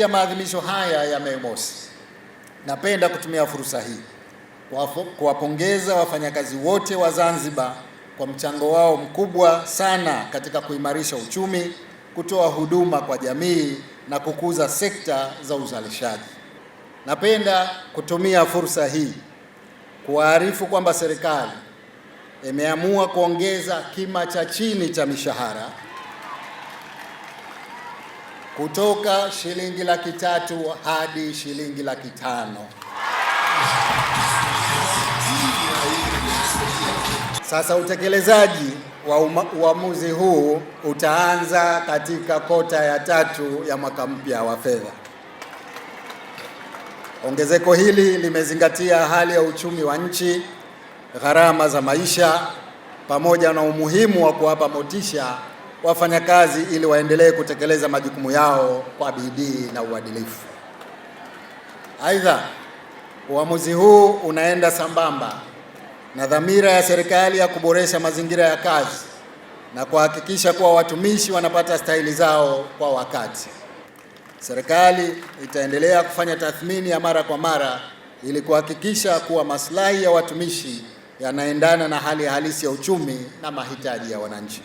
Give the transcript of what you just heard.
Kupitia maadhimisho haya ya Mei Mosi, napenda kutumia fursa hii kuwapongeza wafanyakazi wote wa Zanzibar kwa mchango wao mkubwa sana katika kuimarisha uchumi, kutoa huduma kwa jamii na kukuza sekta za uzalishaji. Napenda kutumia fursa hii kuwaarifu kwamba serikali imeamua kuongeza kima cha chini cha mishahara kutoka shilingi 300,000 hadi shilingi 500,000. Sasa utekelezaji wa uamuzi huu utaanza katika kota ya 3 ya mwaka mpya wa fedha. Ongezeko hili limezingatia hali ya uchumi wa nchi, gharama za maisha, pamoja na umuhimu wa kuwapa motisha wafanyakazi ili waendelee kutekeleza majukumu yao kwa bidii na uadilifu. Aidha, uamuzi huu unaenda sambamba na dhamira ya serikali ya kuboresha mazingira ya kazi na kuhakikisha kuwa watumishi wanapata stahili zao kwa wakati. Serikali itaendelea kufanya tathmini ya mara kwa mara ili kuhakikisha kuwa maslahi ya watumishi yanaendana na hali halisi ya uchumi na mahitaji ya wananchi.